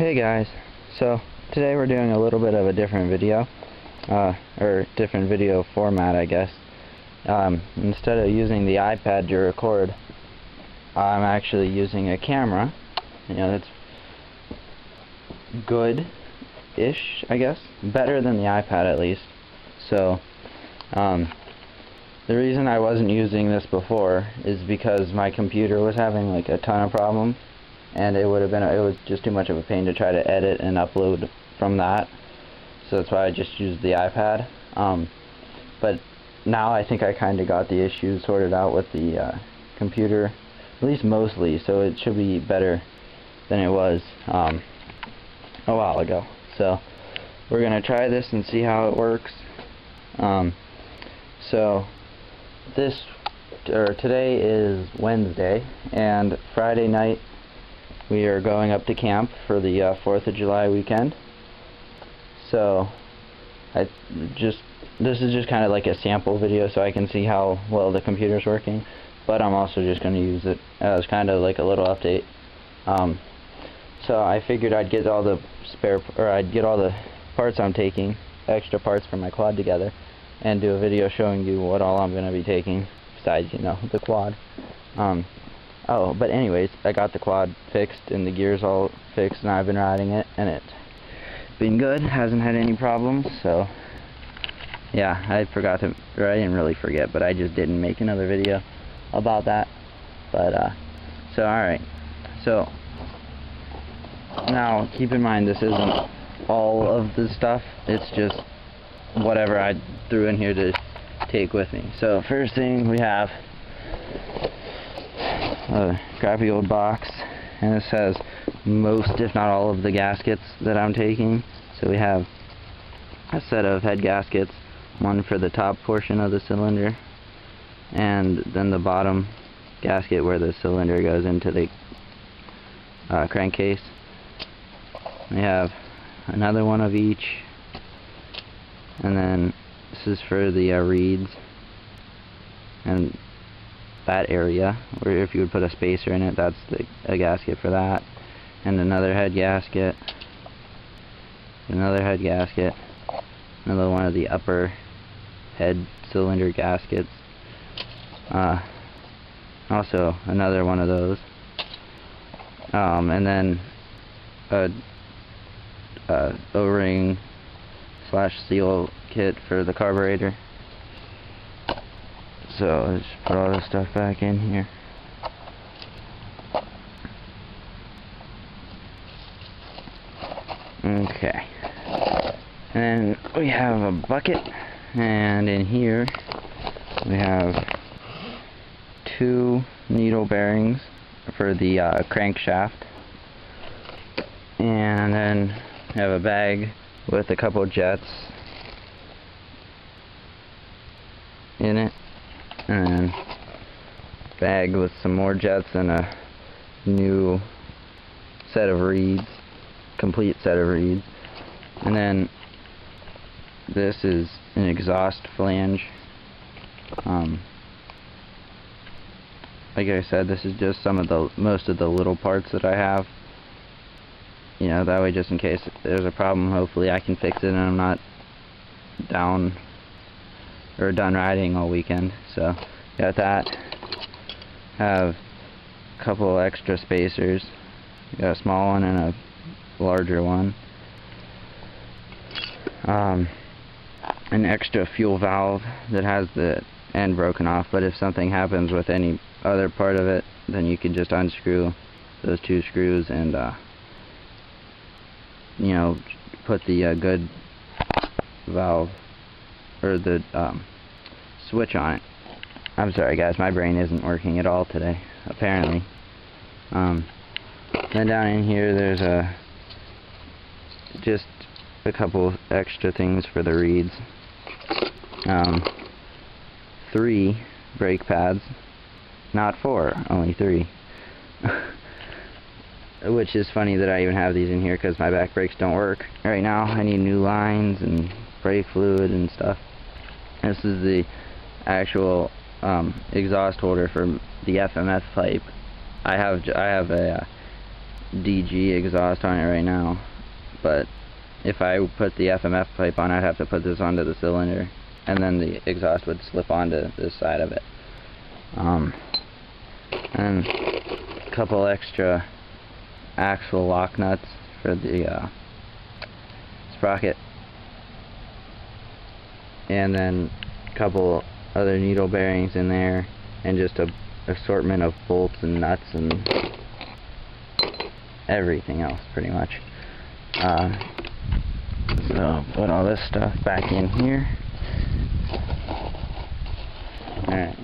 Hey guys, so today we're doing a little bit of a different video, or different video format I guess. Instead of using the iPad to record, I'm actually using a camera. You know, that's good-ish, I guess. Better than the iPad at least. So, the reason I wasn't using this before is because my computer was having like a ton of problems. And it was just too much of a pain to try to edit and upload from that, so that's why I just used the iPad. But now I think I kind of got the issues sorted out with the computer, at least mostly, so it should be better than it was a while ago. So we're gonna try this and see how it works. So today is Wednesday, and Friday night we are going up to camp for the 4th of July weekend. So this is just kind of like a sample video so I can see how well the computer's working, but I'm also just going to use it as kind of like a little update. So I figured I'd get all the parts I'm taking, extra parts for my quad together, and do a video showing you what all I'm going to be taking besides, you know, the quad. Oh, but anyways, I got the quad fixed and the gears all fixed, and I've been riding it, and it's been good. Hasn't had any problems. So yeah, I didn't really forget, but I just didn't make another video about that. But so alright, so now keep in mind this isn't all of the stuff, it's just whatever I threw in here to take with me. So first thing, we have a crappy old box, and this has most, if not all, of the gaskets that I'm taking. So we have a set of head gaskets, one for the top portion of the cylinder, and then the bottom gasket where the cylinder goes into the crankcase. We have another one of each, and then this is for the reeds and that area, or if you would put a spacer in it, that's a gasket for that, and another head gasket, another one of the upper head cylinder gaskets, also another one of those, and then a O-ring / seal kit for the carburetor. So let's put all this stuff back in here. Okay. And we have a bucket, and in here we have 2 needle bearings for the crankshaft, and then we have a bag with a couple jets in it, and then bag with some more jets and a new set of reeds, complete set of reeds. And then this is an exhaust flange. Like I said, this is just most of the little parts that I have. You know, that way, just in case there's a problem, hopefully I can fix it and I'm not done riding all weekend. So got that. Have a couple extra spacers. Got a small one and a larger one. An extra fuel valve that has the end broken off, but if something happens with any other part of it, then you can just unscrew those 2 screws and you know, put the good valve or the switch on it. I'm sorry guys, my brain isn't working at all today, apparently. Then down in here there's just a couple extra things for the reeds. 3 brake pads, not 4, only 3. Which is funny that I even have these in here, because my back brakes don't work right now. I need new lines and brake fluid and stuff. This is the actual exhaust holder for the FMF pipe. I have a DG exhaust on it right now, but if I put the FMF pipe on, I'd have to put this onto the cylinder, and then the exhaust would slip onto this side of it. And a couple extra axle lock nuts for the sprocket, and then a couple other needle bearings in there, and just a assortment of bolts and nuts and everything else pretty much. So put all this stuff back in here. Alright,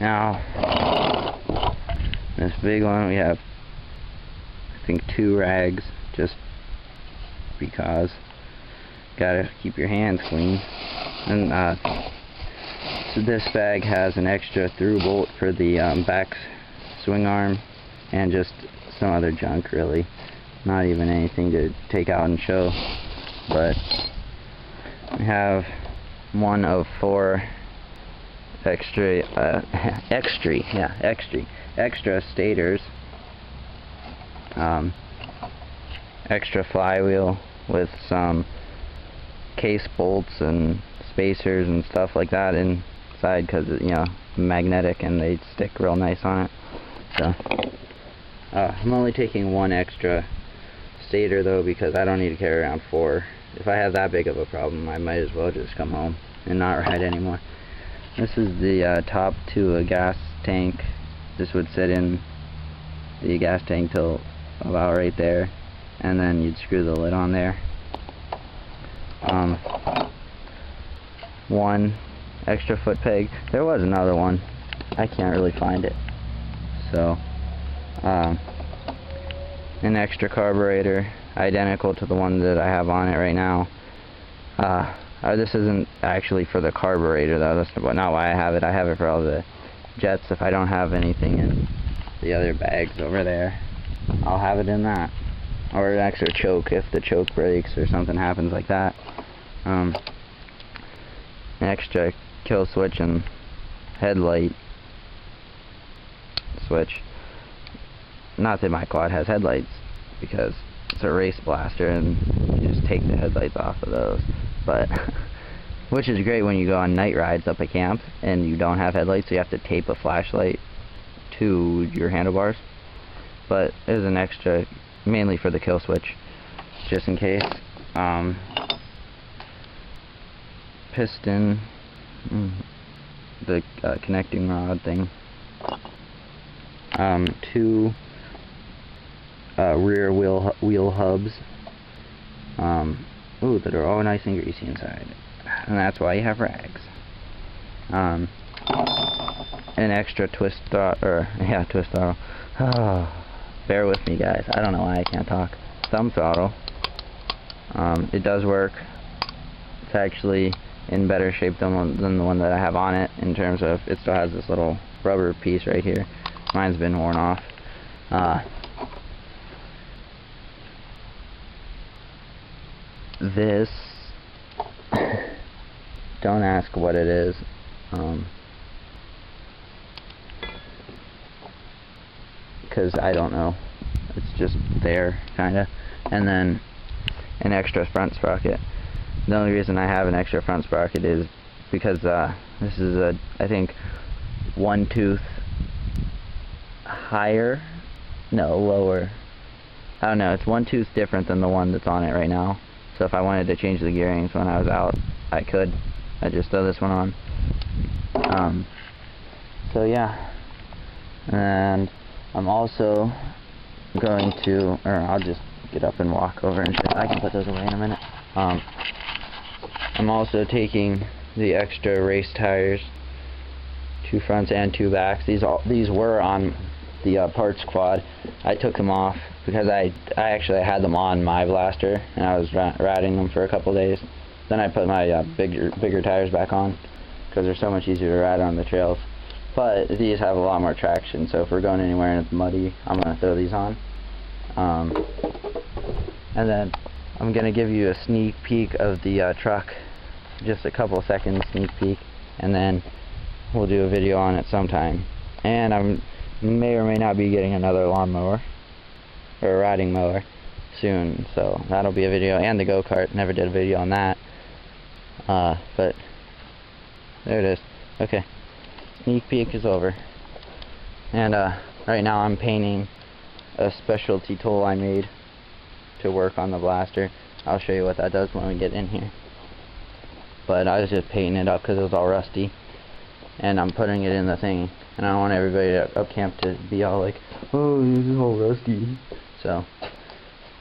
now this big one, we have I think 2 rags, just because gotta keep your hands clean. And so this bag has an extra through bolt for the back swing arm, and just some other junk, really. Not even anything to take out and show, but we have one of 4 extra stators, extra flywheel with some case bolts and spacers and stuff like that inside, because you know, magnetic, and they stick real nice on it. So I'm only taking 1 extra stator though, because I don't need to carry around 4. If I have that big of a problem, I might as well just come home and not ride anymore. This is the top to a gas tank. This would sit in the gas tank till about right there, and then you'd screw the lid on there. 1 extra foot peg. There was another one, I can't really find it. So an extra carburetor, identical to the one that I have on it right now. This isn't actually for the carburetor though, that's not why I have it. I have it for all the jets. If I don't have anything in the other bags over there, I'll have it in that. Or an extra choke if the choke breaks or something happens like that. An extra kill switch and headlight switch. Not that my quad has headlights, because it's a race blaster and you just take the headlights off of those. But which is great when you go on night rides up a camp and you don't have headlights, so you have to tape a flashlight to your handlebars. But there's an extra, mainly for the kill switch, just in case. Piston, the connecting rod thing. 2 rear wheel hubs. Ooh, that are all nice and greasy inside, and that's why you have rags. An extra twist throttle, twist throttle. Oh, bear with me, guys. I don't know why I can't talk. Thumb throttle. It does work. It's actually in better shape than the one that I have on it, in terms of it still has this little rubber piece right here. Mine's been worn off. This, don't ask what it is. Because I don't know. It's just there, kinda. And then an extra front sprocket. The only reason I have an extra front sprocket is because this is I think 1 tooth higher, no, lower. I don't know, it's 1 tooth different than the one that's on it right now. So if I wanted to change the gearings when I was out, I could. I just throw this one on. So yeah. And I'm also going to, or I'll just get up and walk over and shit. I can put those away in a minute. I'm also taking the extra race tires, 2 fronts and 2 backs. These were on the parts quad. I took them off because I actually had them on my blaster, and I was riding them for a couple days. Then I put my bigger tires back on, because they're so much easier to ride on the trails. But these have a lot more traction, so if we're going anywhere and it's muddy, I'm going to throw these on. And then I'm going to give you a sneak peek of the truck, just a couple seconds sneak peek, and then we'll do a video on it sometime. And I may or may not be getting another lawnmower. or a riding mower soon, so that'll be a video, and the go-kart. Never did a video on that, but there it is. Okay, sneak peek is over, and right now I'm painting a specialty tool I made to work on the blaster. I'll show you what that does when we get in here, but I was just painting it up because it was all rusty, and I'm putting it in the thing, and I don't want everybody up camp to be all like, oh, this is all rusty. So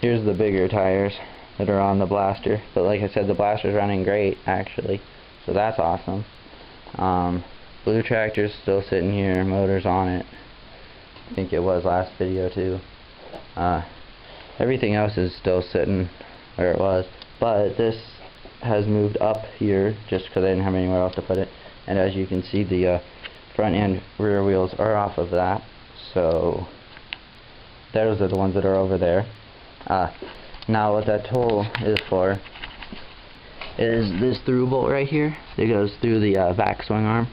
here's the bigger tires that are on the blaster, but like I said, the blaster's running great actually, so that's awesome. Blue tractor's still sitting here, motor's on it. I think it was last video too. Everything else is still sitting where it was, but this has moved up here just because I didn't have anywhere else to put it, and as you can see, the front and rear wheels are off of that, so those are the ones that are over there. Now what that tool is for is this through bolt right here that goes through the back swing arm.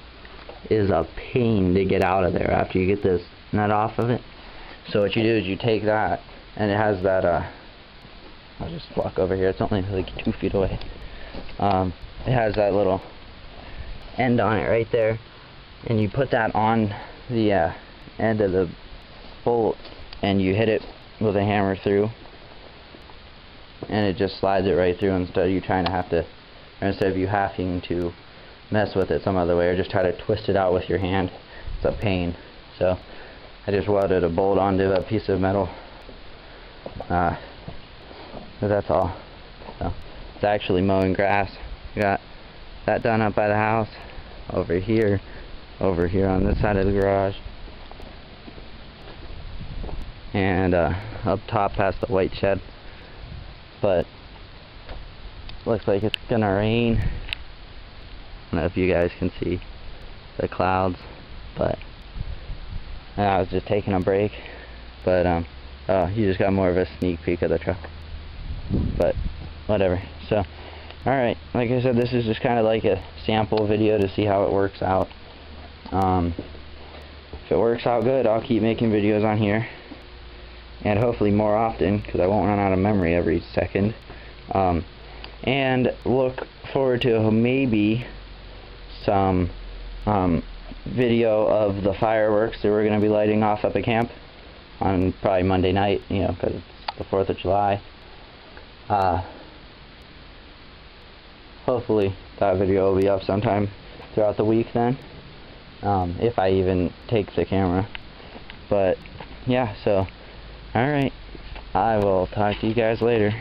Is a pain to get out of there after you get this nut off of it. So what you do is you take that, and it has that I'll just walk over here, it's only like 2 feet away. It has that little end on it right there, and you put that on the end of the bolt, and you hit it with a hammer through, and it just slides it right through instead of you having to mess with it some other way or just try to twist it out with your hand. It's a pain. So I just welded a bolt onto a piece of metal. So that's all. So it's actually mowing grass. Got that done up by the house, over here on this side of the garage, and up top past the white shed. But looks like it's gonna rain. I don't know if you guys can see the clouds, but I was just taking a break. But you just got more of a sneak peek of the truck, but whatever. So alright, like I said, this is just kind of like a sample video to see how it works out. If it works out good, I'll keep making videos on here, and hopefully more often, because I won't run out of memory every second. And look forward to maybe some video of the fireworks that we're going to be lighting off up at camp on probably Monday night, you know, because it's the 4th of July. Hopefully that video will be up sometime throughout the week then, if I even take the camera. But yeah, so alright, I will talk to you guys later.